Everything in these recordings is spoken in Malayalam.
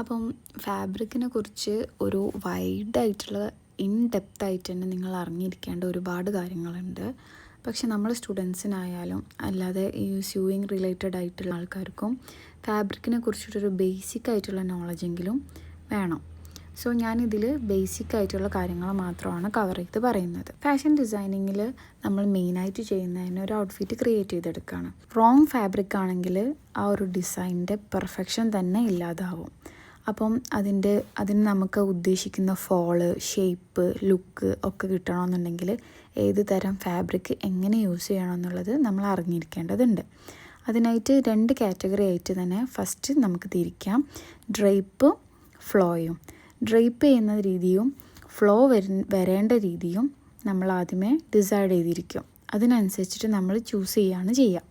അപ്പം ഫാബ്രിക്കിനെ കുറിച്ച് ഒരു വൈഡായിട്ടുള്ള ഡെപ്ത് ആയിട്ട് തന്നെ നിങ്ങൾ അറിഞ്ഞിരിക്കേണ്ട ഒരുപാട് കാര്യങ്ങളുണ്ട്. പക്ഷെ നമ്മൾ സ്റ്റുഡൻസിനായാലും അല്ലാതെ ഈ സ്യൂയിങ് റിലേറ്റഡ് ആയിട്ടുള്ള ആൾക്കാർക്കും ഫാബ്രിക്കിനെ കുറിച്ചിട്ടൊരു ബേസിക് ആയിട്ടുള്ള നോളജെങ്കിലും വേണം. സോ ഞാനിതിൽ ബേസിക് ആയിട്ടുള്ള കാര്യങ്ങൾ മാത്രമാണ് കവർ ചെയ്ത് പറയുന്നത്. ഫാഷൻ ഡിസൈനിങ്ങിൽ നമ്മൾ മെയിനായിട്ട് ചെയ്യുന്നതിന് ഒരു ഔട്ട്ഫിറ്റ് ക്രിയേറ്റ് ചെയ്തെടുക്കുകയാണ്. റോങ് ഫാബ്രിക് ആണെങ്കിൽ ആ ഒരു ഡിസൈനിൻ്റെ പെർഫെക്ഷൻ തന്നെ ഇല്ലാതാവും. അപ്പം അതിന് നമുക്ക് ഉദ്ദേശിക്കുന്ന ഫോള്, ഷേപ്പ്, ലുക്ക് ഒക്കെ കിട്ടണമെന്നുണ്ടെങ്കിൽ ഏത് തരം ഫാബ്രിക് എങ്ങനെ യൂസ് ചെയ്യണമെന്നുള്ളത് നമ്മൾ അറിഞ്ഞിരിക്കേണ്ടതുണ്ട്. അതിനായിട്ട് 2 കാറ്റഗറി ആയിട്ട് തന്നെ ഫസ്റ്റ് നമുക്ക് തിരിക്കാം. ഡ്രൈപ്പും ഫ്ലോയും. ഡ്രൈപ്പ് ചെയ്യുന്ന രീതിയും ഫ്ലോ വരേണ്ട രീതിയും നമ്മൾ ആദ്യമേ ഡിസൈഡ് ചെയ്തിരിക്കും. അതിനനുസരിച്ചിട്ട് നമ്മൾ ചൂസ് ചെയ്യുക.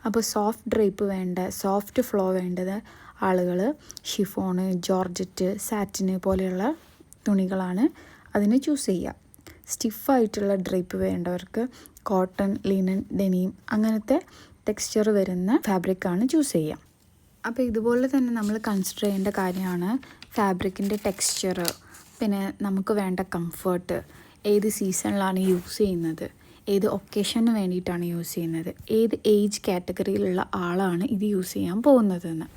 അപ്പോൾ സോഫ്റ്റ് ഡ്രൈപ്പ് സോഫ്റ്റ് ഫ്ലോ വേണ്ടത് ആളുകൾ ഷിഫോണ്, ജോർജറ്റ്, സാറ്റിന് പോലെയുള്ള തുണികളാണ് അതിന് ചൂസ് ചെയ്യുക. സ്റ്റിഫായിട്ടുള്ള ഡ്രൈപ്പ് വേണ്ടവർക്ക് കോട്ടൺ, ലിനൻ, ഡെനിം അങ്ങനത്തെ ടെക്സ്ചർ വരുന്ന ഫാബ്രിക്കാണ് ചൂസ് ചെയ്യുക. അപ്പോൾ ഇതുപോലെ തന്നെ നമ്മൾ കൺസിഡർ ചെയ്യേണ്ട കാര്യമാണ് ഫാബ്രിക്കിൻ്റെ ടെക്സ്ചർ, പിന്നെ നമുക്ക് വേണ്ട കംഫർട്ട്, ഏത് സീസണിലാണ് യൂസ് ചെയ്യുന്നത്, ഏത് ഒക്കേഷന് വേണ്ടിയിട്ടാണ് യൂസ് ചെയ്യുന്നത്, ഏത് ഏജ് കാറ്റഗറിയിലുള്ള ആളാണ് ഇത് യൂസ് ചെയ്യാൻ പോകുന്നതെന്ന്.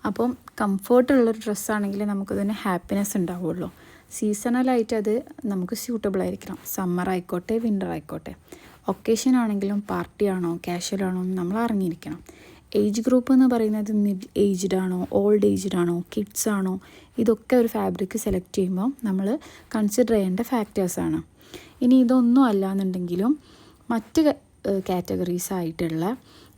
അപ്പം കംഫർട്ടുള്ളൊരു ഡ്രസ്സാണെങ്കിൽ നമുക്കതിന് ഹാപ്പിനെസ് ഉണ്ടാവുള്ളൂ. സീസണലായിട്ട് അത് നമുക്ക് സ്യൂട്ടബിൾ ആയിരിക്കണം. സമ്മർ ആയിക്കോട്ടെ, വിൻ്റർ ആയിക്കോട്ടെ. ഒക്കേഷൻ ആണെങ്കിലും പാർട്ടിയാണോ കാഷ്വൽ ആണോ എന്ന് നമ്മൾ അറിഞ്ഞിരിക്കണം. ഏജ് ഗ്രൂപ്പ് എന്ന് പറയുന്നത് മിഡ് ഏജ്ഡ് ആണോ, ഓൾഡ് ഏജ്ഡ് ആണോ, കിഡ്സ് ആണോ, ഇതൊക്കെ ഒരു ഫാബ്രിക് സെലക്ട് ചെയ്യുമ്പോൾ നമ്മൾ കൺസിഡർ ചെയ്യേണ്ട ഫാക്ടേഴ്സാണ്. ഇനി ഇതൊന്നും അല്ലാന്നുണ്ടെങ്കിലും മറ്റ് കാറ്റഗറീസ് ആയിട്ടുള്ള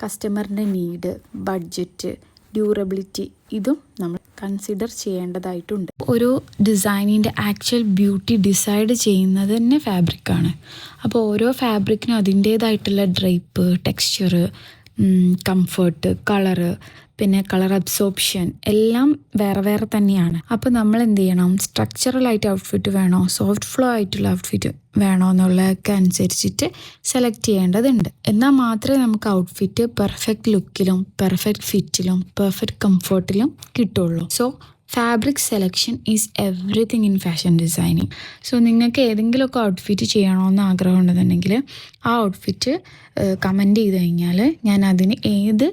കസ്റ്റമറിൻ്റെ നീഡ്, ബഡ്ജറ്റ്, ഡ്യൂറബിലിറ്റി ഇതും നമ്മൾ കൺസിഡർ ചെയ്യേണ്ടതായിട്ടുണ്ട്. ഒരു ഡിസൈനിൻ്റെ ആക്ച്വൽ ബ്യൂട്ടി ഡിസൈഡ് ചെയ്യുന്നത് തന്നെ ഫാബ്രിക്കാണ്. അപ്പോൾ ഓരോ ഫാബ്രിക്കിനും അതിൻ്റേതായിട്ടുള്ള ഡ്രൈപ്പ്, ടെക്സ്ചർ, കംഫർട്ട്, കളറ്, പിന്നെ കളർ അബ്സോർപ്ഷൻ എല്ലാം വേറെ വേറെ തന്നെയാണ്. അപ്പോൾ നമ്മൾ എന്ത് ചെയ്യണം, സ്ട്രക്ചറലായിട്ട് ഔട്ട്ഫിറ്റ് വേണോ, സോഫ്റ്റ് ഫ്ലോ ആയിട്ടുള്ള ഔട്ട്ഫിറ്റ് വേണോ എന്നുള്ളതൊക്കെ അനുസരിച്ചിട്ട് സെലക്ട് ചെയ്യേണ്ടതുണ്ട്. എന്നാൽ മാത്രമേ നമുക്ക് ഔട്ട്ഫിറ്റ് പെർഫെക്റ്റ് ലുക്കിലും പെർഫെക്റ്റ് ഫിറ്റിലും പെർഫെക്റ്റ് കംഫർട്ടിലും കിട്ടുള്ളൂ. So fabric selection is everything in fashion designing. So നിങ്ങൾക്ക് ഏതെങ്കിലുമൊക്കെ ഔട്ട്ഫിറ്റ് ചെയ്യണമെന്ന് ആഗ്രഹം ഉണ്ടെന്നുണ്ടെങ്കിൽ ആ ഔട്ട്ഫിറ്റ് കമൻറ്റ് ചെയ്ത് കഴിഞ്ഞാൽ ഞാൻ അതിന് ഏത്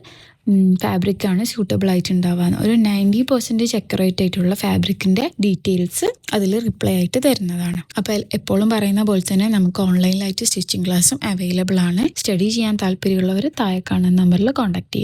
ഫാബ്രിക്കാണ് സ്യൂട്ടബിൾ ആയിട്ടുണ്ടാവുക ഒരു 90% അക്യുറേറ്റ് ആയിട്ടുള്ള ഫാബ്രിക്കിൻ്റെ ഡീറ്റെയിൽസ് അതിൽ റിപ്ലൈ ആയിട്ട് തരുന്നതാണ്. അപ്പോൾ എപ്പോഴും പറയുന്ന പോലെ തന്നെ നമുക്ക് ഓൺലൈനിലായിട്ട് സ്റ്റിച്ചിങ് ക്ലാസ്സും അവൈലബിൾ ആണ്. സ്റ്റഡി ചെയ്യാൻ താല്പര്യമുള്ളവർ താഴെ കാണുന്ന നമ്പറിൽ കോൺടാക്ട് ചെയ്യുക.